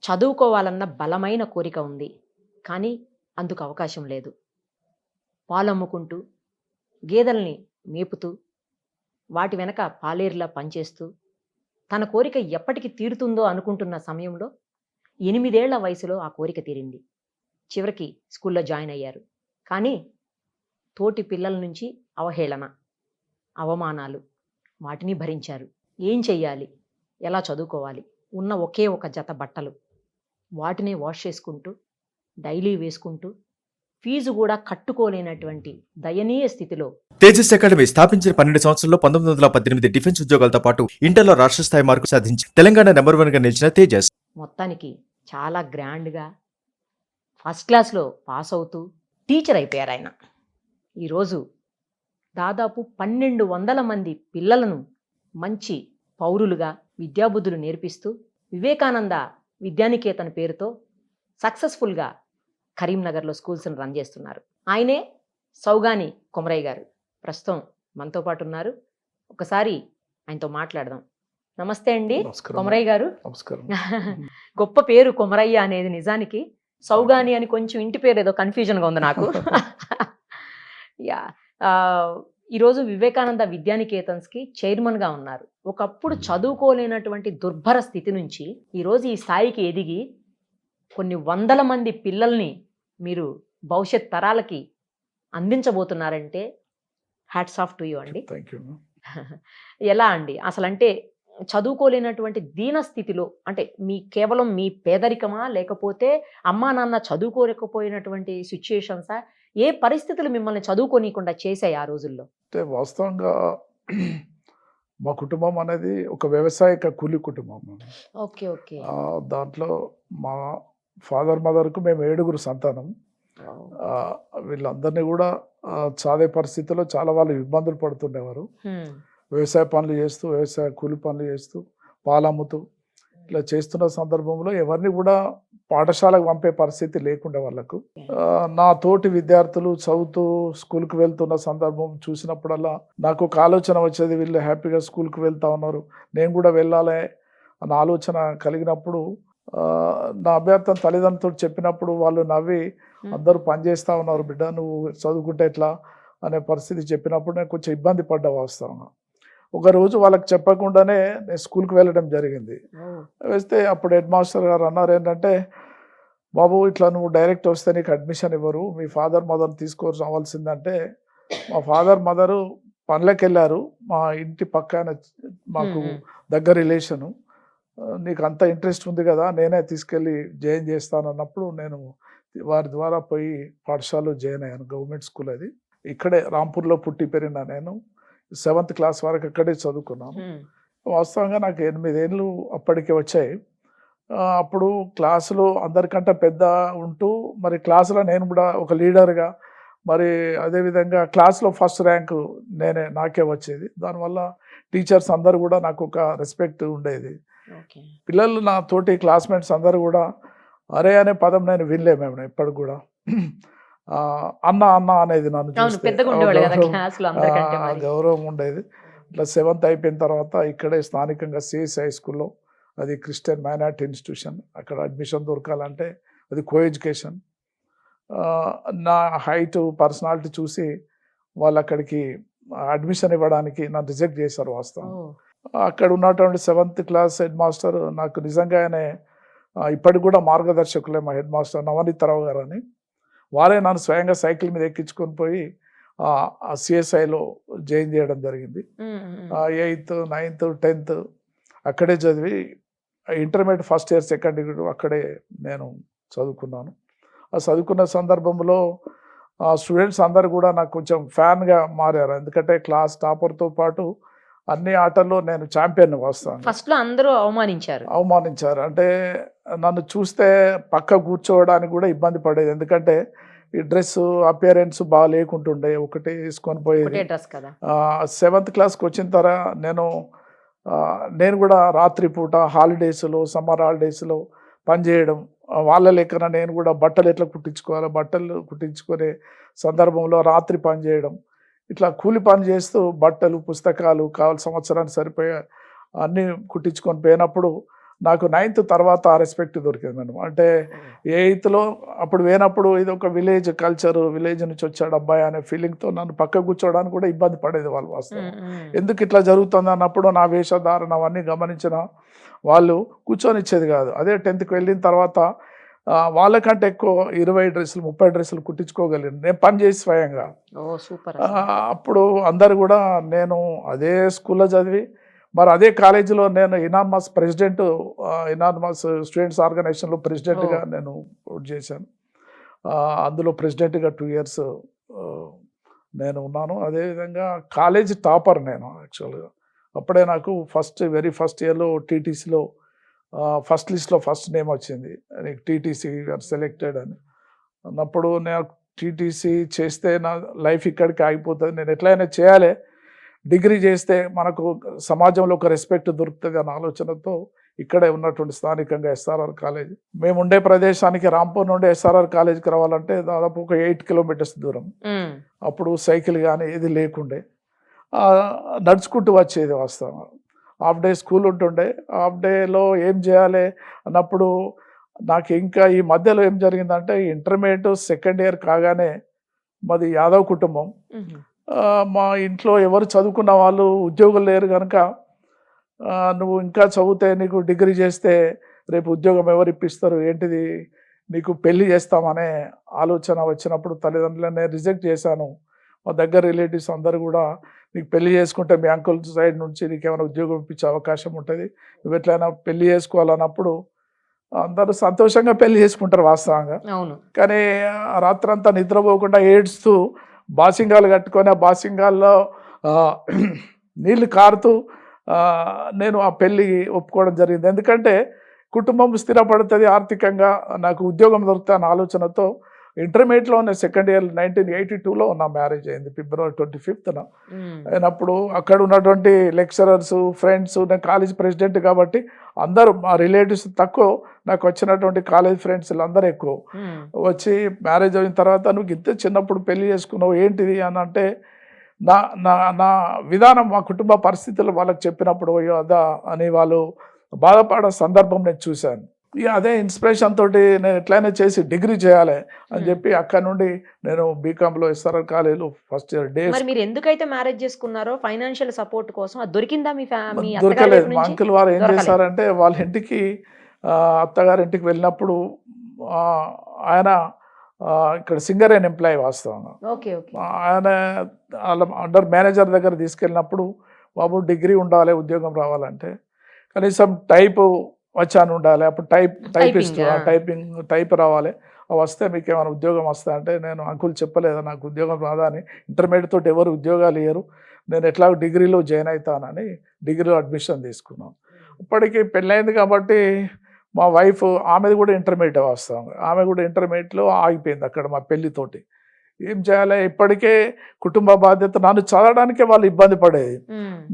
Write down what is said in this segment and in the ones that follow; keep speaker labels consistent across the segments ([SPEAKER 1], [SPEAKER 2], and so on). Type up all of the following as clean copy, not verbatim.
[SPEAKER 1] చదువుకోవాలన్న బలమైన కోరిక ఉంది. కానీ అందుకు అవకాశం లేదు. పాలమ్ముకుంటూ, గేదెల్ని మేపుతూ, వాటి వెనక పాలేరులా పనిచేస్తూ, తన కోరిక ఎప్పటికి తీరుతుందో అనుకుంటున్న సమయంలో 8 ఏళ్ల వయసులో ఆ కోరిక తీరింది. చివరికి స్కూల్లో జాయిన్ అయ్యారు. కానీ తోటి పిల్లల నుంచి అవహేళన, అవమానాలు వాటిని భరించారు. ఏం చెయ్యాలి? ఎలా చదువుకోవాలి? ఉన్న ఒకే ఒక జత బట్టలు. వాటినే వాష్ చేసుకుంటూ, డైలీ వేసుకుంటూ, ఫీజు కూడా కట్టుకోలేనటువంటి దయనీయ స్థితిలో
[SPEAKER 2] తేజస్ అకాడమీ స్థాపించిన 12 సంవత్సరంలో 1918 డిఫెన్స్ ఉద్యోగాలతో పాటు ఇంటర్లో రాష్ట్ర స్థాయి మార్కులు సాధించి తెలంగాణ నెంబర్ 1 గా నిలిచిన తేజస్
[SPEAKER 1] మొత్తానికి చాలా గ్రాండ్గా ఫస్ట్ క్లాస్లో పాస్ అవుతూ టీచర్ అయిపోయారు ఆయన. ఈరోజు దాదాపు 1200 మంది పిల్లలను మంచి పౌరులుగా విద్యాబుద్ధులు నేర్పిస్తూ వివేకానంద విద్యానికేతన్ పేరుతో సక్సెస్ఫుల్గా కరీంనగర్లో స్కూల్స్ని రన్ చేస్తున్నారు. ఆయనే సౌగాని కొమరయ్య గారు. ప్రస్తుతం మనతో పాటు ఉన్నారు. ఒకసారి ఆయనతో మాట్లాడదాం. నమస్తే అండి కొమరయ్య గారు.
[SPEAKER 3] నమస్కారం.
[SPEAKER 1] గొప్ప పేరు కొమరయ్య అనేది. నిజానికి సౌగాని అని కొంచెం ఇంటి పేరు ఏదో కన్ఫ్యూజన్గా ఉంది నాకు. యా, ఈరోజు వివేకానంద విద్యానికేతన్స్కి చైర్మన్గా ఉన్నారు. ఒకప్పుడు చదువుకోలేనటువంటి దుర్భర స్థితి నుంచి ఈరోజు ఈ స్థాయికి ఎదిగి కొన్ని 100 మంది పిల్లల్ని మీరు భవిష్యత్ తరాలకి అందించబోతున్నారంటే హ్యాట్స్ ఆఫ్ టు యూ అండి.
[SPEAKER 3] Thank you.
[SPEAKER 1] ఎలా అండి అసలు? అంటే చదువుకోలేనటువంటి దీన స్థితిలో అంటే కేవలం మీ పేదరికమా, లేకపోతే అమ్మా నాన్న చదువుకోలేకపోయినటువంటి సిచ్యుయేషన్సా? ఏ పరిస్థితులు మిమ్మల్ని చదువుకోనీయకుండా చేశాయి ఆ రోజుల్లో?
[SPEAKER 3] అంటే వాస్తవంగా మా కుటుంబం అనేది ఒక వ్యవసాయక కూలి కుటుంబం.
[SPEAKER 1] Okay okay.
[SPEAKER 3] దాంట్లో మా ఫాదర్ మదర్కు మేము 7 సంతానం. వీళ్ళందరినీ కూడా చదివే పరిస్థితుల్లో చాలా వాళ్ళు ఇబ్బందులు పడుతుండేవారు. వ్యవసాయ పనులు చేస్తూ, వ్యవసాయ కూలి పనులు చేస్తూ, పాలమ్ముతూ ఇట్లా చేస్తున్న సందర్భంలో ఎవరిని కూడా పాఠశాలకు పంపే పరిస్థితి లేకుండా వాళ్ళకు. నా తోటి విద్యార్థులు చదువుతూ స్కూల్కి వెళ్తున్న సందర్భం చూసినప్పుడల్లా నాకు ఒక ఆలోచన వచ్చేది. వీళ్ళు హ్యాపీగా స్కూల్కి వెళ్తా ఉన్నారు, నేను కూడా వెళ్ళాలి అన్న ఆలోచన కలిగినప్పుడు నా అభ్యర్థన తల్లిదండ్రులతో చెప్పినప్పుడు వాళ్ళు నవ్వి, అందరూ పనిచేస్తూ ఉన్నారు బిడ్డ, నువ్వు చదువుకుంటే ఎట్లా అనే పరిస్థితి చెప్పినప్పుడు నేను కొంచెం ఇబ్బంది పడ్డా వాస్తవంగా. ఒకరోజు వాళ్ళకి చెప్పకుండానే నేను స్కూల్కి వెళ్ళడం జరిగింది. వేస్తే అప్పుడు హెడ్ మాస్టర్ గారు అన్నారు ఏంటంటే, బాబు ఇట్లా నువ్వు డైరెక్ట్ వస్తే నీకు అడ్మిషన్ ఇవ్వరు, మీ ఫాదర్ మదర్ తీసుకొని రావాల్సిందంటే, మా ఫాదర్ మదరు పనులకు వెళ్ళారు. మా ఇంటి పక్కన మాకు దగ్గర రిలేషను. నీకు అంత ఇంట్రెస్ట్ ఉంది కదా, నేనే తీసుకెళ్ళి జాయిన్ చేస్తాను అన్నప్పుడు నేను వారి ద్వారా పోయి పాఠశాలలో జాయిన్ అయ్యాను. గవర్నమెంట్ స్కూల్ అది. ఇక్కడే రాంపూర్లో పుట్టి పెరిగిన నేను 7th క్లాస్ వరకు అక్కడే చదువుకున్నాను. వాస్తవంగా నాకు 8 ఏళ్ళు అప్పటికే వచ్చాయి. అప్పుడు క్లాసులో అందరికంటే పెద్ద ఉంటూ మరి క్లాసులో నేను కూడా ఒక లీడర్గా, మరి అదేవిధంగా క్లాస్లో ఫస్ట్ ర్యాంకు నాకే వచ్చేది. దానివల్ల టీచర్స్ అందరు కూడా నాకు ఒక రెస్పెక్ట్ ఉండేది. పిల్లలు నా తోటి క్లాస్మేట్స్ అందరు కూడా అరే అనే పదం నేను వినలేము ఎప్పటికి కూడా. అన్న అన్న అనేది నన్ను చూస్తే గౌరవం ఉండేది. ఇట్లా 7th అయిపోయిన తర్వాత ఇక్కడే స్థానికంగా సిఎస్ హై స్కూల్లో, అది క్రిస్టియన్ మైనారిటీ ఇన్స్టిట్యూషన్, అక్కడ అడ్మిషన్ దొరకాలంటే అది కో ఎడ్యుకేషన్. నా హైట్ పర్సనాలిటీ చూసి వాళ్ళు అక్కడికి అడ్మిషన్ ఇవ్వడానికి నన్ను రిజెక్ట్ చేశారు వాస్తవం. అక్కడ ఉన్నటువంటి 7th క్లాస్ హెడ్ మాస్టర్ నాకు నిజంగా ఆయనే ఇప్పటికి కూడా మార్గదర్శకులే. మా హెడ్ మాస్టర్ నవనీతరావు గారు అని, వారే నన్ను స్వయంగా సైకిల్ మీద ఎక్కించుకొని పోయి సిఎస్ఐలో జాయిన్ చేయడం జరిగింది. 8th, 9th, 10th అక్కడే చదివి intermediate first year, second year అక్కడే నేను చదువుకున్నాను. ఆ చదువుకున్న సందర్భంలో స్టూడెంట్స్ అందరు కూడా నాకు కొంచెం ఫ్యాన్గా మారారు. ఎందుకంటే క్లాస్ టాపర్తో పాటు అన్ని ఆటల్లో నేను ఛాంపియన్ వస్తాను.
[SPEAKER 1] ఫస్ట్లో అందరూ అవమానించారు. అంటే నన్ను చూస్తే పక్క కూర్చోవడానికి కూడా ఇబ్బంది పడేది. ఎందుకంటే ఈ డ్రెస్ అపియరెన్స్ బాగా లేకుంటుండే, ఒకటి వేసుకొని పోయేది. 7th క్లాస్కి వచ్చిన తర్వాత నేను కూడా రాత్రి పూట హాలిడేస్లో, సమ్మర్ హాలిడేస్లో పనిచేయడం, వాళ్ళ లెక్కన నేను కూడా బట్టలు ఎట్లా కుట్టించుకోవాలో బట్టలు కుట్టించుకునే సందర్భంలో రాత్రి పని చేయడం, ఇట్లా కూలి పని చేస్తూ బట్టలు, పుస్తకాలు కావాలి సంవత్సరానికి సరిపోయే అన్నీ కుట్టించుకొని పోయినప్పుడు
[SPEAKER 3] నాకు 9th తర్వాత ఆ రెస్పెక్ట్ దొరికింది మేడం. అంటే 8thలో అప్పుడు పోయినప్పుడు ఇది ఒక విలేజ్ కల్చర్, విలేజ్ నుంచి వచ్చాడు అబ్బాయి అనే ఫీలింగ్తో నన్ను పక్క కూర్చోవడానికి కూడా ఇబ్బంది పడేది వాళ్ళు వాస్తవం. ఎందుకు ఇట్లా జరుగుతుంది అన్నప్పుడు నా వేషధారణ అవన్నీ గమనించిన వాళ్ళు కూర్చొనిచ్చేది కాదు. అదే 10thకి వెళ్ళిన తర్వాత వాళ్ళకంటే ఎక్కువ 20 డ్రెస్సులు 30 డ్రెస్సులు కుట్టించుకోగలిగాను నేను పని చేసి స్వయంగా.
[SPEAKER 1] సూపర్.
[SPEAKER 3] అప్పుడు అందరు కూడా నేను అదే స్కూల్లో చదివి మరి అదే కాలేజీలో నేను ఇనార్మస్ ప్రెసిడెంట్, ఇనార్మస్ స్టూడెంట్స్ ఆర్గనైజేషన్లో ప్రెసిడెంట్గా నేను చేశాను. అందులో ప్రెసిడెంట్గా 2 years నేను ఉన్నాను. అదేవిధంగా కాలేజ్ టాపర్ నేను యాక్చువల్గా. అప్పుడే నాకు వెరీ ఫస్ట్ ఇయర్లో టీటీసీలో ఫస్ట్ లిస్ట్లో ఫస్ట్ నేమ్ వచ్చింది. టీటీసీ సెలెక్టెడ్ అని అన్నప్పుడు నేను టీటీసీ చేస్తే నా లైఫ్ ఇక్కడికి ఆగిపోతుంది, నేను ఎట్లయినా చేయాలి, డిగ్రీ చేస్తే మనకు సమాజంలో ఒక రెస్పెక్ట్ దొరుకుతుంది అన్న ఆలోచనతో ఇక్కడే ఉన్నటువంటి స్థానికంగా ఎస్ఆర్ఆర్ కాలేజ్, మేము ఉండే ప్రదేశానికి రాంపూర్ నుండి ఎస్ఆర్ఆర్ కాలేజ్కి రావాలంటే దాదాపు ఒక 8 kilometers దూరం. అప్పుడు సైకిల్ కానీ ఏది లేకుండే, నడుచుకుంటూ వచ్చేది వాస్తవం. హాఫ్ డే స్కూల్ ఉంటుండే, హాఫ్ డేలో ఏం చేయాలి అన్నప్పుడు నాకు ఇంకా ఈ మధ్యలో ఏం జరిగిందంటే ఇంటర్మీడియట్ సెకండ్ ఇయర్ కాగానే మాది యాదవ్ కుటుంబం, మా ఇంట్లో ఎవరు చదువుకున్న వాళ్ళు ఉద్యోగులు లేరు కనుక నువ్వు ఇంకా చదివితే నీకు డిగ్రీ చేస్తే రేపు ఉద్యోగం ఎవరు ఇప్పిస్తారు, ఏంటిది నీకు పెళ్లి చేస్తామనే ఆలోచన వచ్చినప్పుడు తల్లిదండ్రులనే రిజెక్ట్ చేశాను. మా దగ్గర రిలేటివ్స్ అందరు కూడా నీకు పెళ్లి చేసుకుంటే మీ అంకుల్ సైడ్ నుంచి నీకు ఏమైనా ఉద్యోగం ఇప్పించే అవకాశం ఉంటుంది, నువ్వు ఎట్లయినా పెళ్లి చేసుకోవాలన్నప్పుడు అందరూ సంతోషంగా పెళ్లి చేసుకుంటారు వాస్తవంగా. కానీ రాత్రంతా నిద్రపోకుండా ఏడుస్తూ బాసింగాలు కట్టుకొని ఆ బాసింగాల్లో నీళ్లు కారుతూ నేను ఆ పెళ్ళి ఒప్పుకోవడం జరిగింది. ఎందుకంటే కుటుంబం స్థిరపడుతుంది ఆర్థికంగా, నాకు ఉద్యోగం దొరుకుతా అన్న ఆలోచనతో ఇంటర్మీడియట్లో నేను సెకండ్ ఇయర్ 1982లో నా మ్యారేజ్ అయింది February 25th. అయినప్పుడు అక్కడ ఉన్నటువంటి లెక్చరర్స్ ఫ్రెండ్స్, నేను కాలేజ్ ప్రెసిడెంట్ కాబట్టి అందరూ మా రిలేటివ్స్ తక్కువ, నాకు వచ్చినటువంటి కాలేజ్ ఫ్రెండ్స్ అందరూ ఎక్కువ వచ్చి మ్యారేజ్ అయిన తర్వాత నువ్వు ఇంత చిన్నప్పుడు పెళ్లి చేసుకున్నావు ఏంటిది అని అంటే నా నా నా విధానం మా కుటుంబ పరిస్థితులు వాళ్ళకి చెప్పినప్పుడు అయ్యో అదా అని వాళ్ళు బాధపడే సందర్భం నేను చూశాను. ఇక అదే ఇన్స్పిరేషన్ తోటి నేను ఎట్లయినా చేసి డిగ్రీ చేయాలి అని చెప్పి అక్కడ నుండి నేను బీకామ్లో ఎస్ఆర్ఆర్ కాలేజీలో ఫస్ట్ ఇయర్ డే.
[SPEAKER 1] మీరు ఎందుకైతే మ్యారేజ్ చేసుకున్నారో ఫైనాన్షియల్ సపోర్ట్ కోసం అది దొరికిందా మీ ఫ్యామిలీ?
[SPEAKER 3] దొరకలేదు. మా అంకుల్ వారు ఏం చేశారంటే వాళ్ళ ఇంటికి అత్తగారి ఇంటికి వెళ్ళినప్పుడు ఆయన ఇక్కడ సింగర్ అండ్ ఎంప్లాయీ వాస్తవంగా, ఆయన వాళ్ళ అండర్ మేనేజర్ దగ్గర తీసుకెళ్ళినప్పుడు బాబు డిగ్రీ ఉండాలి ఉద్యోగం రావాలంటే, కనీసం టైప్ వచ్చాను ఉండాలి, అప్పుడు టైప్ రావాలి, వస్తే మీకు ఏమైనా ఉద్యోగం వస్తా అంటే నేను అంకుల్ చెప్పలేదు నాకు ఉద్యోగం రాదా అని, ఇంటర్మీడియట్ తోటి ఎవరు ఉద్యోగాలు ఇయ్యరు, నేను ఎట్లా డిగ్రీలో జాయిన్ అవుతానని డిగ్రీలో అడ్మిషన్ తీసుకున్నాను. ఇప్పటికీ పెళ్ళైంది కాబట్టి మా వైఫ్ ఆమెది కూడా ఇంటర్మీడియట్ వస్తాం, ఆమె కూడా ఇంటర్మీడియట్లో ఆగిపోయింది అక్కడ మా పెళ్ళితోటి. ఏం చేయాలి, ఇప్పటికే కుటుంబ బాధ్యత, నన్ను చదవడానికే వాళ్ళు ఇబ్బంది పడేది,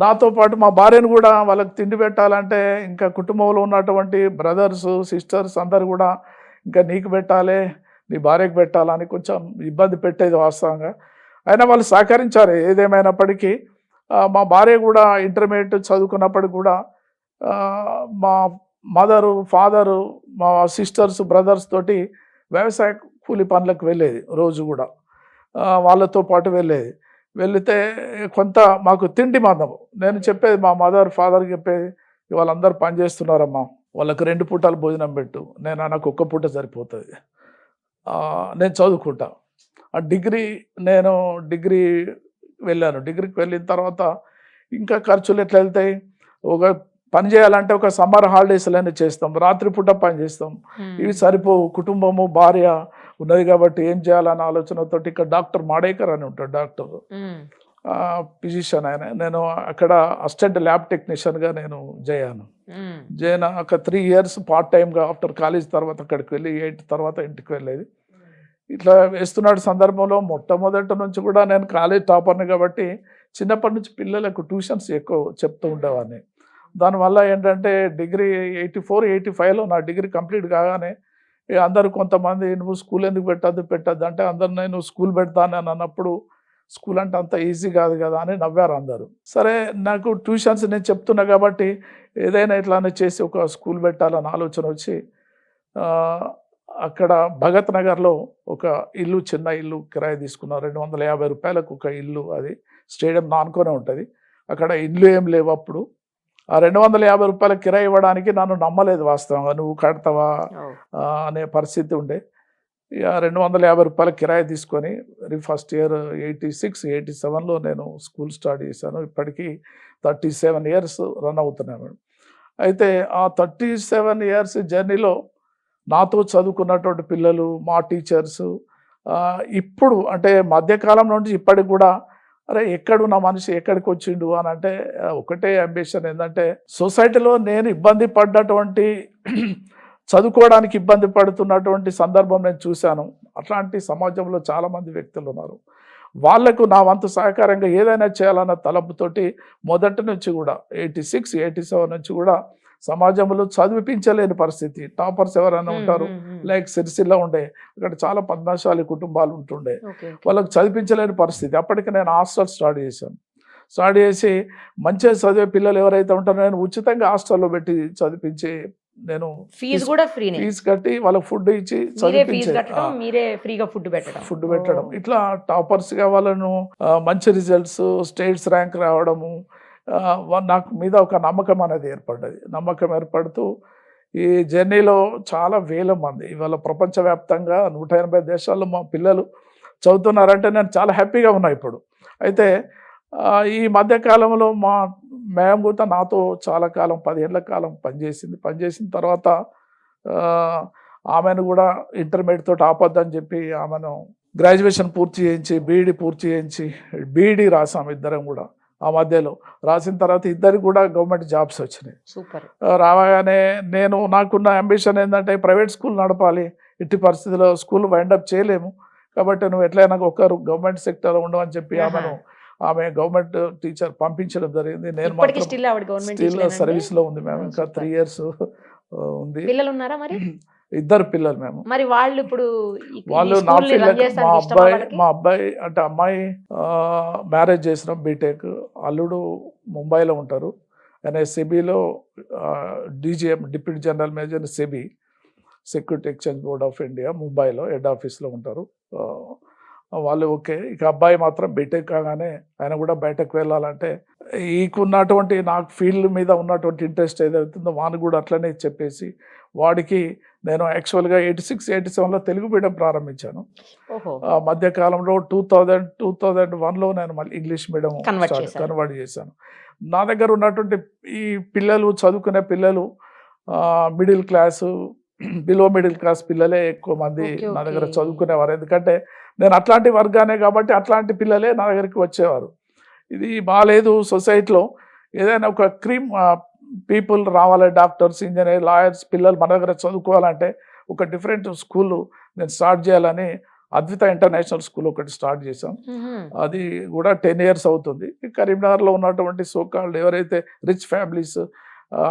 [SPEAKER 3] నాతో పాటు మా భార్యను కూడా వాళ్ళకి తిండి పెట్టాలంటే ఇంకా కుటుంబంలో ఉన్నటువంటి బ్రదర్స్ సిస్టర్స్ అందరు కూడా ఇంకా నీకు పెట్టాలి నీ భార్యకు పెట్టాలని కొంచెం ఇబ్బంది పెట్టేది వాస్తవంగా. అయినా వాళ్ళు సహకరించారు. ఏదేమైనప్పటికీ మా భార్య కూడా ఇంటర్మీడియట్ చదువుకున్నప్పటికి కూడా మా మదరు ఫాదరు మా సిస్టర్స్ బ్రదర్స్ తోటి వ్యవసాయ కూలి పనులకు వెళ్ళేది, రోజు కూడా వాళ్ళతో పాటు వెళితే కొంత మాకు తిండి మందము. నేను చెప్పేది మా మదర్ ఫాదర్కి చెప్పేది, వాళ్ళందరూ పని చేస్తున్నారమ్మా, వాళ్ళకి 2 పూటలు భోజనం పెట్టు, నాకు 1 పూట సరిపోతుంది, నేను చదువుకుంటా. ఆ నేను డిగ్రీ వెళ్ళాను. డిగ్రీకి వెళ్ళిన తర్వాత ఇంకా ఖర్చులు ఎట్లా వెళ్తాయి, ఒక పని చేయాలంటే ఒక సమ్మర్ హాలిడేస్లోనే చేస్తాం, రాత్రిపూట పని చేస్తాం, ఇవి సరిపోవు, కుటుంబము భార్య ఉన్నది కాబట్టి ఏం చేయాలన్న ఆలోచనతో ఇక్కడ డాక్టర్ మాడేకర్ అని ఉంటాడు, డాక్టర్ ఫిజిషియన్ ఆయన, నేను అక్కడ అసిస్టెంట్ ల్యాబ్ టెక్నీషియన్గా నేను జాయిన్ ఒక 3 years పార్ట్ టైమ్గా ఆఫ్టర్ కాలేజ్ తర్వాత అక్కడికి వెళ్ళి 8 తర్వాత ఇంటికి వెళ్ళేది. ఇట్లా వేస్తున్నాడు సందర్భంలో మొట్టమొదటి నుంచి కూడా నేను కాలేజ్ టాపర్ని కాబట్టి చిన్నప్పటి నుంచి పిల్లలకు ట్యూషన్స్ ఎక్కువ చెప్తూ ఉండేవాడిని. దానివల్ల ఏంటంటే డిగ్రీ 84-85లో నా డిగ్రీ కంప్లీట్ కాగానే అందరూ కొంతమంది నువ్వు స్కూల్ ఎందుకు పెట్టద్దు అంటే అందరు నేను స్కూల్ పెడతాను అని అన్నప్పుడు స్కూల్ అంటే అంత ఈజీ కాదు కదా అని నవ్వారు అందరూ. సరే నాకు ట్యూషన్స్ నేను చెప్తున్నా కాబట్టి ఏదైనా ఇట్లానే చేసి ఒక స్కూల్ పెట్టాలని ఆలోచన వచ్చి అక్కడ భగత్ నగర్లో ఒక ఇల్లు, చిన్న ఇల్లు కిరాయి తీసుకున్నాం. 250 రూపాయలకు ఒక ఇల్లు, అది స్టేడియం నానుకొనే ఉంటుంది. అక్కడ ఇల్లు ఏం లేవు అప్పుడు. ఆ 250 రూపాయల కిరాయి ఇవ్వడానికి నన్ను నమ్మలేదు వాస్తవంగా, నువ్వు కడతావా అనే పరిస్థితి ఉండే. ఇక 250 రూపాయల కిరాయి తీసుకొని ఫస్ట్ ఇయర్ 86, 87లో నేను స్కూల్ స్టార్ట్ చేశాను. ఇప్పటికీ 37 ఇయర్స్ రన్ అవుతున్నాను మేడం. అయితే ఆ 37 ఇయర్స్ జర్నీలో నాతో చదువుకున్నటువంటి పిల్లలు, మా టీచర్స్ ఇప్పుడు అంటే మధ్యకాలం నుంచి ఇప్పటికి కూడా అరే ఎక్కడున్న మనిషి ఎక్కడికి వచ్చిండు అని అంటే ఒకటే అంబిషన్ ఏంటంటే సొసైటీలో నేను ఇబ్బంది పడ్డటువంటి చదువుకోవడానికి ఇబ్బంది పడుతున్నటువంటి సందర్భం నేను చూశాను. అట్లాంటి సమాజంలో చాలామంది వ్యక్తులు ఉన్నారు. వాళ్లకు నా వంతు సహకారంగా ఏదైనా చేయాలన్న తలంపుతోటి మొదటి నుంచి కూడా 86, 87 నుంచి కూడా సమాజంలో చదివిపించలేని పరిస్థితి. టాపర్స్ ఎవరైనా ఉంటారు, లైక్ సిరిసిల్ల ఉండే, అక్కడ చాలా పద్మశాలి కుటుంబాలు ఉంటుండే, వాళ్ళకి చదివించలేని పరిస్థితి. అప్పటికి నేను హాస్టల్ స్టార్ట్ చేశాను. స్టార్ట్ చేసి మంచిగా చదివే పిల్లలు ఎవరైతే ఉంటారో నేను ఉచితంగా హాస్టల్లో పెట్టి చదివించి, నేను ఫీజు కట్టి వాళ్ళకి ఫుడ్ ఇచ్చి ఫుడ్ పెట్టడం, ఇట్లా టాపర్స్గా వాళ్ళను మంచి రిజల్ట్స్, స్టేట్స్ ర్యాంక్ రావడము, నాకు మీద ఒక నమ్మకం అనేది ఏర్పడ్డది. నమ్మకం ఏర్పడుతూ ఈ జర్నీలో చాలా వేల మంది ఇవాళ ప్రపంచవ్యాప్తంగా 180 దేశాల్లో మా పిల్లలు చదువుతున్నారంటే నేను చాలా హ్యాపీగా ఉన్నా ఇప్పుడు. అయితే ఈ మధ్యకాలంలో మేము కూడా నాతో చాలా కాలం 10 ఏళ్ల కాలం పనిచేసిన తర్వాత ఆమెను కూడా ఇంటర్మీడియట్ తోటి ఆపొద్దని చెప్పి ఆమెను గ్రాడ్యుయేషన్ పూర్తి చేయించి, బీఈడి పూర్తి చేయించి, బీఈడి రాసాం ఇద్దరం కూడా. ఆ మధ్యలో రాసిన తర్వాత ఇద్దరికి కూడా గవర్నమెంట్ జాబ్స్ వచ్చినాయి.
[SPEAKER 1] సూపర్.
[SPEAKER 3] రావగానే నాకున్న అంబిషన్ ఏంటంటే ప్రైవేట్ స్కూల్ నడపాలి, ఇట్టి పరిస్థితుల్లో స్కూల్ వైండప్ చేయలేము కాబట్టి నువ్వు ఎట్లయినా ఒకరు గవర్నమెంట్ సెక్టర్లో ఉండవని చెప్పి ఆమె గవర్నమెంట్ టీచర్ పంపించడం జరిగింది. నేను మాత్రం స్టిల్ సర్వీస్లో ఉంది మేము, ఇంకా 3 ఇయర్స్ ఉంది. ఇద్దరు పిల్లలు మేము.
[SPEAKER 1] మరి వాళ్ళు ఇప్పుడు
[SPEAKER 3] వాళ్ళు నా పిల్లలు, మా అబ్బాయి అంటే అమ్మాయి మ్యారేజ్ చేసినాం, బీటెక్. అల్లుడు ముంబైలో ఉంటారు, ఆయన సెబీలో DGM, deputy general manager SEBI, security exchange board of India, ముంబైలో హెడ్ ఆఫీస్లో ఉంటారు వాళ్ళు. ఓకే. ఇక అబ్బాయి మాత్రం బీటెక్ కాగానే ఆయన కూడా బయటకు వెళ్ళాలంటే ఈకున్నటువంటి నాకు ఫీల్డ్ మీద ఉన్నటువంటి ఇంట్రెస్ట్ ఏదవుతుందో వాడిని కూడా అట్లనే చెప్పేసి వాడికి నేను యాక్చువల్గా 86, 87లో తెలుగు మీడియం ప్రారంభించాను. మధ్యకాలంలో 2001లో నేను మళ్ళీ ఇంగ్లీష్ మీడియం కన్వర్ట్ చేశాను. నా దగ్గర ఉన్నటువంటి ఈ పిల్లలు, చదువుకునే పిల్లలు middle class, below middle class పిల్లలే ఎక్కువ మంది నా దగ్గర చదువుకునేవారు. ఎందుకంటే నేను అట్లాంటి వర్గానే కాబట్టి అట్లాంటి పిల్లలే నా దగ్గరికి వచ్చేవారు. ఇది బాగాలేదు సొసైటీలో, ఏదైనా ఒక క్రీమ్ పీపుల్ రావాలి, డాక్టర్స్, ఇంజనీర్, లాయర్స్ పిల్లలు మన దగ్గర చదువుకోవాలంటే ఒక డిఫరెంట్ స్కూల్ నేను స్టార్ట్ చేయాలని అద్విత ఇంటర్నేషనల్ స్కూల్ ఒకటి స్టార్ట్ చేశాం. అది కూడా 10 ఇయర్స్ అవుతుంది. కరీంనగర్లో ఉన్నటువంటి సోకాల్డ్ ఎవరైతే rich families,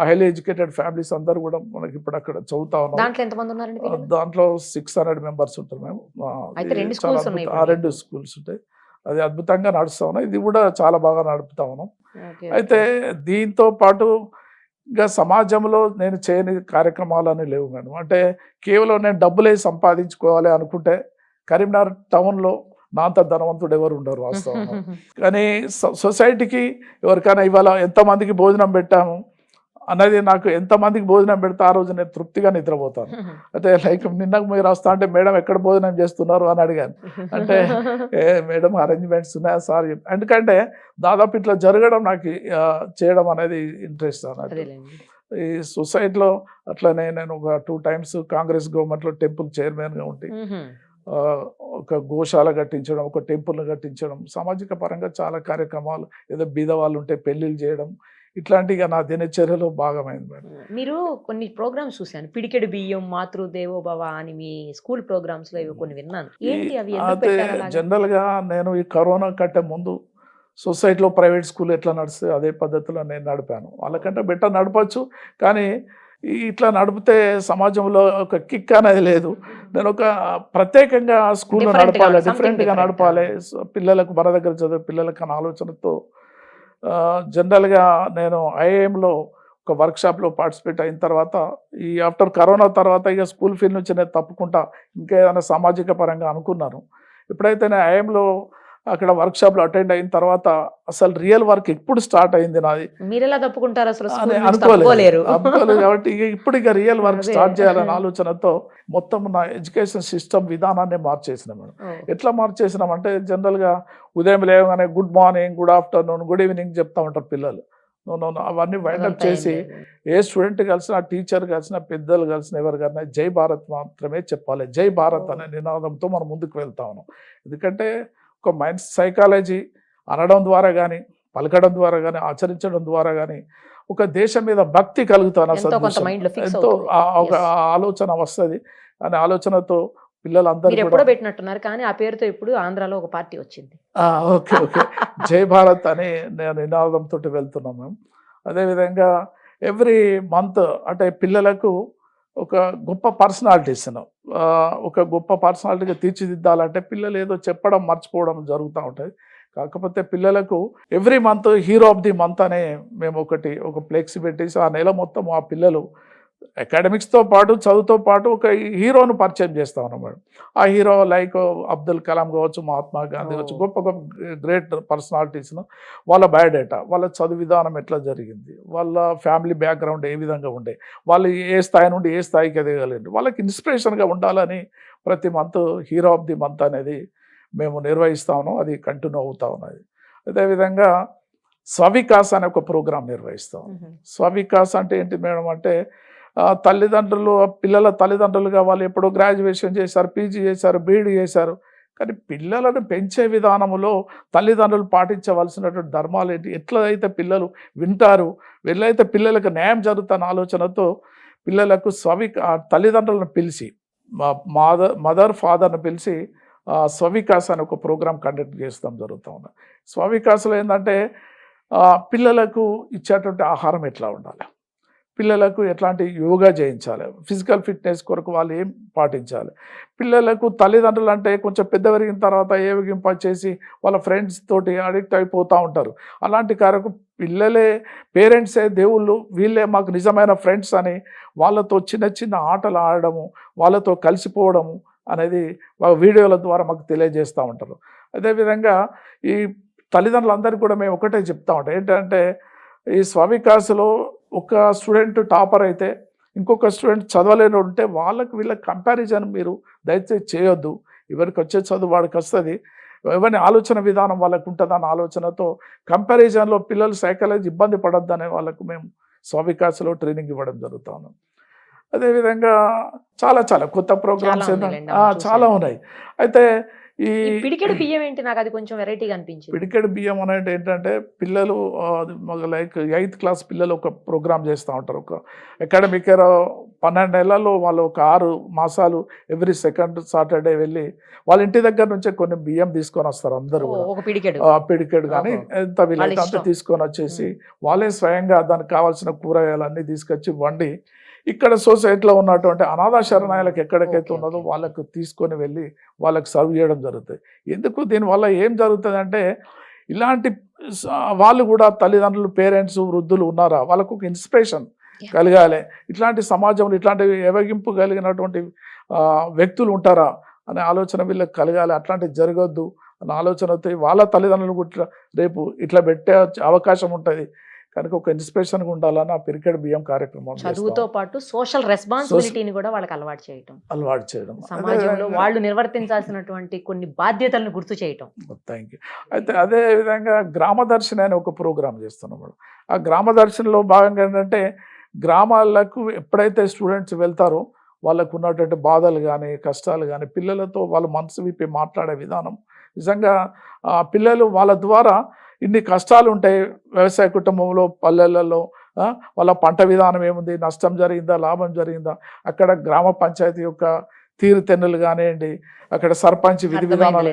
[SPEAKER 3] highly educated families అందరూ కూడా మనకి ఇప్పుడు అక్కడ చదువుతా ఉన్నాం. దాంట్లో 600 మెంబర్స్ ఉంటారు మేము. 2 స్కూల్స్ ఉంటాయి. అది అద్భుతంగా నడుస్తా ఉన్నాం. ఇది కూడా చాలా బాగా నడుపుతా ఉన్నాం. అయితే దీంతో పాటు ఇంకా సమాజంలో నేను చేయని కార్యక్రమాలని లేవు మేడం. అంటే కేవలం నేను డబ్బులే సంపాదించుకోవాలి అనుకుంటే కరీంనగర్ టౌన్లో నా అంత ధనవంతుడు ఎవరు ఉండరు వాస్తవంగా. కానీ సొసైటీకి ఎవరికైనా ఇవాళ ఎంతమందికి భోజనం పెట్టాము అన్నది, నాకు ఎంతమందికి భోజనం పెడితే ఆ రోజు నేను తృప్తిగా నిద్రపోతాను. అంటే లైక్ నిన్న మీరు వస్తా అంటే మేడం ఎక్కడ భోజనం చేస్తున్నారు అని అడిగాను. అంటే మేడం అరేంజ్మెంట్స్ ఉన్నాయా సార్. ఎందుకంటే దాదాపు ఇట్లా జరగడం నాకు చేయడం అనేది ఇంట్రెస్ట్ అన్నట్టు. ఈ సొసైటీలో అట్లనే నేను ఒక 2 times కాంగ్రెస్ గవర్నమెంట్లో టెంపుల్ చైర్మన్గా ఉండి ఒక గోశాల కట్టించడం, ఒక టెంపుల్ని కట్టించడం, సామాజిక పరంగా చాలా కార్యక్రమాలు, ఏదో బీద వాళ్ళు ఉంటే పెళ్లిళ్ళు చేయడం, ఇట్లాంటిగా నా దినచర్యలో భాగమైంది మేడం.
[SPEAKER 1] మీరు కొన్ని ప్రోగ్రామ్స్ చూశాను, పిడికెడు బియ్యం, మాతృదేవోభవ అని మీ స్కూల్ ప్రోగ్రామ్స్ లో కొన్ని విన్నాను.
[SPEAKER 3] అయితే జనరల్ గా నేను ఈ కరోనా కంటే ముందు సొసైటీలో ప్రైవేట్ స్కూల్ ఎట్లా నడిస్తే అదే పద్ధతిలో నేను నడిపాను. వాళ్ళకంటే బెటర్ నడపచ్చు, కానీ ఇట్లా నడిపితే సమాజంలో ఒక కిక్ అనేది లేదు. నేను ఒక ప్రత్యేకంగా స్కూల్లో
[SPEAKER 1] Different గా,
[SPEAKER 3] నడపాలి,
[SPEAKER 1] something
[SPEAKER 3] డిఫరెంట్గా
[SPEAKER 1] different.
[SPEAKER 3] నడపాలి, పిల్లలకు మన దగ్గర చదివే పిల్లలకు అనే ఆలోచనతో జనరల్గా నేను ఐఐఎంలో ఒక వర్క్షాప్లో పార్టిసిపేట్ అయిన తర్వాత ఈ ఆఫ్టర్ కరోనా తర్వాత ఇక స్కూల్ ఫీల్డ్ నుంచి నేను తప్పుకుంటా ఇంకా ఏదైనా సామాజిక పరంగా అనుకున్నాను. ఎప్పుడైతే నేను ఐఐఎంలో అక్కడ వర్క్షాప్లో అటెండ్ అయిన తర్వాత అసలు రియల్ వర్క్ ఎప్పుడు స్టార్ట్ అయింది నాది
[SPEAKER 1] మీరెలా తప్పుకుంటారు అసలు?
[SPEAKER 3] అని
[SPEAKER 1] స్కూల్ నుంచి
[SPEAKER 3] అనుకోలేదు
[SPEAKER 1] తప్పుకోలేరు.
[SPEAKER 3] కాబట్టి ఇప్పుడు ఇక రియల్ వర్క్
[SPEAKER 1] అదే.
[SPEAKER 3] స్టార్ట్ చేయాలనే ఆలోచనతో మొత్తం నా ఎడ్యుకేషన్ సిస్టమ్ విధానాన్ని మార్చేసినాం మేడం.
[SPEAKER 1] ఓ,
[SPEAKER 3] ఎట్లా మార్చేసినామంటే జనరల్గా ఉదయం లేవగానే good morning, good afternoon, good evening చెప్తా ఉంటారు పిల్లలు. నో అవన్నీ వైండప్
[SPEAKER 1] అదంతా ఏం
[SPEAKER 3] చేసి
[SPEAKER 1] లేదు.
[SPEAKER 3] ఏ స్టూడెంట్ కలిసినా, టీచర్ కలిసినా, పెద్దలు కలిసినా, ఎవరు కలిసినా జై భారత్ మాత్రమే చెప్పాలి. జై భారత్ అనే నినాదంతో మనం ముందుకు వెళ్తా ఉన్నాం. ఎందుకంటే ఒక మైండ్ సైకాలజీ అనడం ద్వారా కానీ, పలకడం ద్వారా కానీ, ఆచరించడం ద్వారా కానీ ఒక దేశం మీద భక్తి కలుగుతాను.
[SPEAKER 1] ఎంతో కొంత మైండ్ లో ఫిక్స్
[SPEAKER 3] ఎంతో
[SPEAKER 1] అవుతుంది.
[SPEAKER 3] ఒక
[SPEAKER 1] Yes.
[SPEAKER 3] ఆలోచన వస్తుంది అనే ఆలోచనతో పిల్లలందరూ
[SPEAKER 1] మీరు
[SPEAKER 3] కూడా
[SPEAKER 1] ఎప్పుడో పెట్టినట్టున్నారు, కానీ ఆ పేరుతో ఇప్పుడు ఆంధ్రాలో ఒక పార్టీ వచ్చింది.
[SPEAKER 3] ఓకే ఓకే జై భారత్ అని నేను నినాదంతో వెళ్తున్నాం మేము. అదేవిధంగా ఎవ్రీ మంత్ అంటే పిల్లలకు ఒక గొప్ప పర్సనాలిటీస్ ఒక గొప్ప పర్సనాలిటీగా తీర్చిదిద్దాలంటే పిల్లలు ఏదో చెప్పడం మర్చిపోవడం జరుగుతూ ఉంటుంది. కాకపోతే పిల్లలకు every month hero of the month అనే మేము ఒక ఫ్లెక్సీ పెట్టేసి ఆ నెల మొత్తం ఆ పిల్లలు అకాడమిక్స్తో పాటు చదువుతో పాటు ఒక హీరోను పరిచయం చేస్తా ఉన్నాం మేడం. ఆ హీరో లైక్ అబ్దుల్ కలాం కావచ్చు, మహాత్మా గాంధీ కావచ్చు, గొప్ప గొప్ప గ్రేట్ పర్సనాలిటీస్ను వాళ్ళ బయోడేటా, వాళ్ళ చదువు విధానం ఎట్లా జరిగింది, వాళ్ళ ఫ్యామిలీ బ్యాక్గ్రౌండ్ ఏ విధంగా ఉండే, వాళ్ళు ఏ స్థాయి నుండి ఏ స్థాయికి ఎదగలండి, వాళ్ళకి ఇన్స్పిరేషన్గా ఉండాలని ప్రతి month hero of the month అనేది మేము నిర్వహిస్తా ఉన్నాం. అది కంటిన్యూ అవుతా ఉన్నది. అదేవిధంగా స్వవికాస్ అనే ఒక ప్రోగ్రాం నిర్వహిస్తాం. స్వవికాస్ అంటే ఏంటి మేడం అంటే తల్లిదండ్రులు, పిల్లల తల్లిదండ్రులుగా వాళ్ళు ఎప్పుడో గ్రాడ్యుయేషన్ చేశారు, పీజీ చేశారు, బీఈడీ చేశారు, కానీ పిల్లలను పెంచే విధానంలో తల్లిదండ్రులు పాటించవలసినటువంటి ధర్మాలు ఏంటి, ఎట్లయితే పిల్లలు వింటారు, వెళ్ళైతే పిల్లలకు న్యాయం జరుగుతున్న ఆలోచనతో పిల్లలకు తల్లిదండ్రులను పిలిచి మదర్ ఫాదర్ని పిలిచి స్వవికాస్ అనే ఒక ప్రోగ్రాం కండక్ట్ చేస్తాం జరుగుతూ ఉంది. స్వవికాస్లో ఏంటంటే పిల్లలకు ఇచ్చేటువంటి ఆహారం ఎట్లా ఉండాలి, పిల్లలకు ఎట్లాంటి యోగా చేయించాలి, ఫిజికల్ ఫిట్నెస్ కొరకు వాళ్ళు ఏం పాటించాలి, పిల్లలకు తల్లిదండ్రులు అంటే కొంచెం పెద్ద పెరిగిన తర్వాత ఏవిగింప చేసి వాళ్ళ ఫ్రెండ్స్ తోటి అడిక్ట్ అయిపోతూ ఉంటారు. అలాంటి కారకు పిల్లలే పేరెంట్సే దేవుళ్ళు, వీళ్ళే మాకు నిజమైన ఫ్రెండ్స్ అని వాళ్ళతో చిన్న చిన్న ఆటలు ఆడడము, వాళ్ళతో కలిసిపోవడము అనేది వీడియోల ద్వారా మాకు తెలియజేస్తూ ఉంటారు. అదేవిధంగా ఈ తల్లిదండ్రులందరికీ కూడా మేము ఒకటే చెప్తా ఉంటాం, ఏంటంటే ఈ స్వవికాసులో ఒక స్టూడెంట్ టాపర్ అయితే ఇంకొక స్టూడెంట్ చదవలేని ఉంటే వీళ్ళకి కంపారిజన్ మీరు దయచేసి చేయొద్దు. ఎవరికి వచ్చే చదువు వాడికి వస్తుంది, ఎవరిని ఆలోచన విధానం వాళ్ళకు ఉంటుందన్న ఆలోచనతో కంపారిజన్లో పిల్లలు సైకాలజీ ఇబ్బంది పడొద్దనే వాళ్ళకు మేము స్వవికాసులో ట్రైనింగ్ ఇవ్వడం జరుగుతా ఉన్నాం. అదేవిధంగా చాలా చాలా కొత్త ప్రోగ్రామ్స్ చాలా ఉన్నాయి. అయితే ఈ
[SPEAKER 1] పిడికెడు బియ్యం ఏంటి, నాకు అది కొంచెం వెరైటీగా అనిపించింది.
[SPEAKER 3] పిడికెడు బియ్యం అనేది ఏంటంటే పిల్లలు లైక్ 8th క్లాస్ పిల్లలు ఒక ప్రోగ్రామ్ చేస్తూ ఉంటారు. ఒక అకాడమిక్ ఇయర్ 12 నెలల్లో వాళ్ళు ఒక 6 మాసాలు ఎవ్రీ సెకండ్ సాటర్డే వెళ్ళి వాళ్ళ ఇంటి దగ్గర నుంచే కొన్ని బియ్యం తీసుకొని వస్తారు. అందరూ కూడా
[SPEAKER 1] ఒక పిడికెడు
[SPEAKER 3] పిడికెడు కానీ ఎంత వీలైతే అంత తీసుకొని వచ్చేసి వాళ్ళే స్వయంగా దానికి కావాల్సిన కూరగాయలన్నీ తీసుకొచ్చి వండి ఇక్కడ సొసైటీలో ఉన్నటువంటి అనాథ శరణాలయాలకు ఎక్కడికైతే ఉన్నదో వాళ్ళకు తీసుకొని వెళ్ళి వాళ్ళకి సర్వ్ చేయడం జరుగుతుంది. ఎందుకు దీనివల్ల ఏం జరుగుతుంది అంటే ఇలాంటి వాళ్ళు కూడా తల్లిదండ్రులు, పేరెంట్స్, వృద్ధులు ఉన్నారా, వాళ్ళకు ఒక ఇన్స్పిరేషన్ కలగాలి, ఇట్లాంటి సమాజంలో ఇట్లాంటి ఎవగింపు కలిగినటువంటి వ్యక్తులు ఉంటారా అనే ఆలోచన వీళ్ళకి కలగాలి. అట్లాంటివి జరగొద్దు అన్న ఆలోచనతో వాళ్ళ తల్లిదండ్రులు కూడా రేపు ఇట్లా పెట్టే అవకాశం ఉంటుంది కనుక ఒక ఇన్స్పిరేషన్గా ఉండాలని ఆ పిరికెడు బియ్యం కార్యక్రమం
[SPEAKER 1] చదువుతో పాటు సోషల్ రెస్పాన్సిబిలిటీని కూడా వాళ్ళకి అలవాటు చేయడం, సమాజంలో వాళ్ళు నిర్వర్తించాల్సినటువంటి కొన్ని బాధ్యతలను గుర్తు చేయటం.
[SPEAKER 3] Thank you. అయితే అదే విధంగా గ్రామదర్శిని అనే ఒక ప్రోగ్రామ్ చేస్తున్నాం మేడం. ఆ గ్రామదర్శినిలో భాగంగా ఏంటంటే గ్రామాలకు ఎప్పుడైతే స్టూడెంట్స్ వెళ్తారో వాళ్ళకు ఉన్నటువంటి బాధలు కానీ, కష్టాలు కానీ, పిల్లలతో వాళ్ళ మనసు విప్పి మాట్లాడే విధానం నిజంగా పిల్లలు వాళ్ళ ద్వారా ఇన్ని కష్టాలు ఉంటాయి వ్యవసాయ కుటుంబంలో, పల్లెలలో వాళ్ళ పంట విధానం ఏముంది, నష్టం జరిగిందా, లాభం జరిగిందా, అక్కడ గ్రామ పంచాయతీ యొక్క తీరుతెన్నులు కానివ్వండి, అక్కడ సర్పంచ్ విధి విధానాలు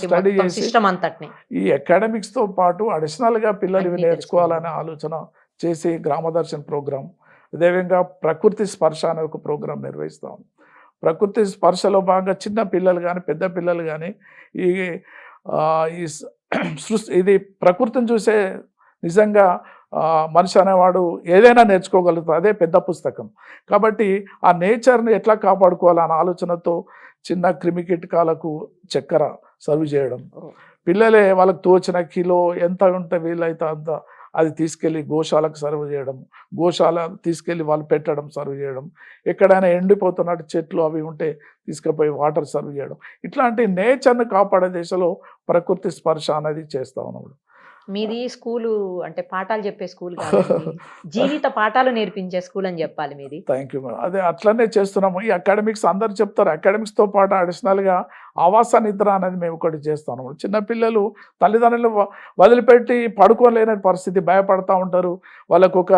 [SPEAKER 3] స్టడీ చేసి ఈ అకాడమిక్స్తో పాటు అడిషనల్గా పిల్లలు ఇవి నేర్చుకోవాలనే ఆలోచన చేసి గ్రామదర్శన్ ప్రోగ్రాం, అదేవిధంగా ప్రకృతి స్పర్శ అనే ఒక ప్రోగ్రాం నిర్వహిస్తాం. ప్రకృతి స్పర్శలో భాగంగా చిన్న పిల్లలు కానీ పెద్ద పిల్లలు కానీ ఈ ఈ సృష్టి ఇది ప్రకృతిని చూసే నిజంగా మనిషి అనేవాడు ఏదైనా నేర్చుకోగలుగుతాడు. అదే పెద్ద పుస్తకం. కాబట్టి ఆ నేచర్ని ఎట్లా కాపాడుకోవాలన్న ఆలోచనతో చిన్న క్రిమి కీటకాలకు చక్కెర సర్వ్ చేయడం, పిల్లలే వాళ్ళకి తోచిన కిలో ఎంత ఉంటే వీలైతే అంత అది తీసుకెళ్ళి గోశాలకు సర్వ్ చేయడం, గోశాల తీసుకెళ్ళి వాళ్ళు పెట్టడం, సర్వ్ చేయడం, ఎక్కడైనా ఎండిపోతున్నట్టు చెట్లు అవి ఉంటే తీసుకుపోయి వాటర్ సర్వ్ చేయడం, ఇట్లాంటి నేచర్ని కాపాడే దిశలో ప్రకృతి స్పర్శ అనేది చేస్తా ఉన్నాడు.
[SPEAKER 1] మీది స్కూలు అంటే పాఠాలు చెప్పే స్కూల్ కాదండి, జీవిత పాఠాలు నేర్పించే స్కూల్ అని చెప్పాలి మీది.
[SPEAKER 3] Thank you madam. అదే అట్లనే చేస్తున్నాము. ఈ అకాడమిక్స్ అందరు చెప్తారు, అకాడమిక్స్తో పాటు అడిషనల్గా ఆవాస నిద్ర అనేది మేము ఒకటి చేస్తాము. చిన్నపిల్లలు తల్లిదండ్రులు వదిలిపెట్టి పడుకోలేని పరిస్థితి, భయపడతా ఉంటారు, వాళ్ళకు ఒక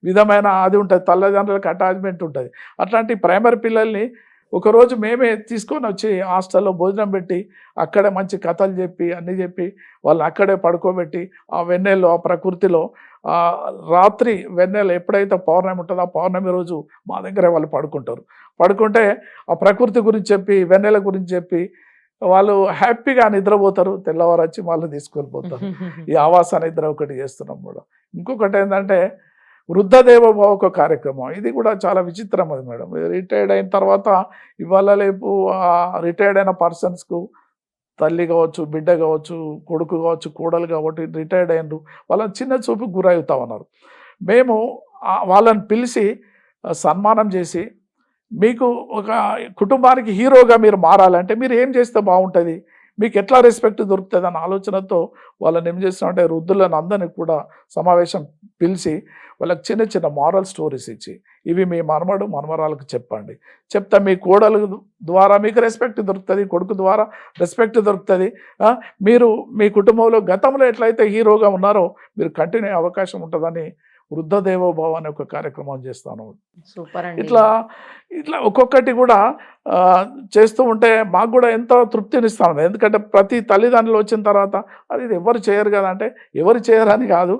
[SPEAKER 3] విధమైన అది ఉంటుంది, తల్లిదండ్రులకు అటాచ్మెంట్ ఉంటుంది. అట్లాంటి ప్రైమరీ పిల్లల్ని ఒకరోజు మేమే తీసుకొని వచ్చి హాస్టల్లో భోజనం పెట్టి అక్కడే మంచి కథలు చెప్పి అన్నీ చెప్పి వాళ్ళని అక్కడే పడుకోబెట్టి ఆ వెన్నెల్లో ఆ ప్రకృతిలో రాత్రి వెన్నెల ఎప్పుడైతే పౌర్ణమి ఉంటుందో ఆ పౌర్ణమి రోజు మా దగ్గరే వాళ్ళు పడుకుంటారు. పడుకుంటే ఆ ప్రకృతి గురించి చెప్పి వెన్నెల గురించి చెప్పి వాళ్ళు హ్యాపీగా నిద్రపోతారు. తెల్లవారు వచ్చి వాళ్ళు తీసుకెళ్ళిపోతారు. ఈ ఆవాస నిద్ర ఒకటి చేస్తున్నాం కూడా. ఇంకొకటి ఏంటంటే వృద్ధదేవోభవ ఒక కార్యక్రమం. ఇది కూడా చాలా విచిత్రం అది మేడం. రిటైర్డ్ అయిన తర్వాత ఇవాళ రేపు రిటైర్డ్ అయిన పర్సన్స్కు తల్లి కావచ్చు, బిడ్డ కావచ్చు, కొడుకు కావచ్చు, కోడలు కాబట్టి రిటైర్డ్ అయినరు, వాళ్ళని చిన్న చూపుకు గురవుతా ఉన్నారు. మేము వాళ్ళని పిలిచి సన్మానం చేసి, మీకు ఒక కుటుంబానికి హీరోగా మీరు మారాలంటే మీరు ఏం చేస్తే బాగుంటుంది, మీకు ఎట్లా రెస్పెక్ట్ దొరుకుతుంది అన్న ఆలోచనతో వాళ్ళని ఏం చేస్తామంటే వృద్ధులను అందరినీ కూడా సమావేశం పిలిచి వాళ్ళకి చిన్న చిన్న మారల్ స్టోరీస్ ఇచ్చి, ఇవి మీ మనమడు మనమరాలకు చెప్పండి, చెప్తా మీ కోడలు ద్వారా మీకు రెస్పెక్ట్ దొరుకుతుంది, కొడుకు ద్వారా రెస్పెక్ట్ దొరుకుతుంది, మీరు మీ కుటుంబంలో గతంలో ఎట్లయితే హీరోగా ఉన్నారో మీరు కంటిన్యూ అవకాశం ఉంటుందని వృద్ధదేవోభవ అనే ఒక కార్యక్రమం చేస్తాను.
[SPEAKER 1] సూపర్ అండి.
[SPEAKER 3] ఇట్లా ఒక్కొక్కటి కూడా చేస్తూ ఉంటే మాకు కూడా ఎంతో తృప్తినిస్తాను. ఎందుకంటే ప్రతి తల్లిదండ్రులు వచ్చిన తర్వాత అది ఎవరు చేయరు కదా అంటే, ఎవరు చేయరని కాదు,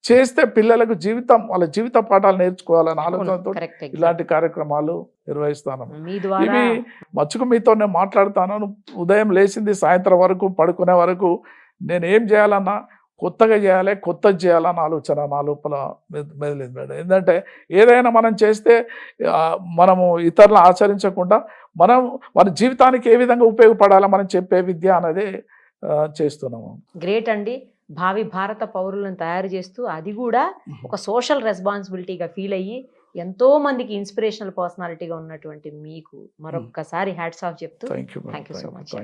[SPEAKER 3] చేస్తే పిల్లలకు జీవితం వాళ్ళ జీవిత పాఠాలు నేర్చుకోవాలని ఆలోచనతో ఇలాంటి కార్యక్రమాలు నిర్వహిస్తాను. ఇవి మచ్చుకు మీతో నేను మాట్లాడుతాను. ఉదయం లేచింది సాయంత్రం వరకు పడుకునే వరకు నేను ఏం చేయాలన్నా కొత్తగా చేయాలి, కొత్తది చేయాలన్న ఆలోచన నా లోపల మెదిలింది మేడం. ఏంటంటే ఏదైనా మనం చేస్తే మనము ఇతరులను ఆచరించకుండా మన జీవితానికి ఏ విధంగా ఉపయోగపడాలో మనం చెప్పే విద్య అనేది చేస్తున్నాము.
[SPEAKER 1] గ్రేట్ అండి. భావి భారత పౌరులను తయారు చేస్తూ అది కూడా ఒక సోషల్ రెస్పాన్సిబిలిటీగా ఫీల్ అయ్యి ఎంతో మందికి ఇన్స్పిరేషనల్ పర్సనాలిటీగా ఉన్నటువంటి మీకు మరొక్కసారి హ్యాట్స్ ఆఫ్ చెప్తూ థ్యాంక్ యూ సో మచ్.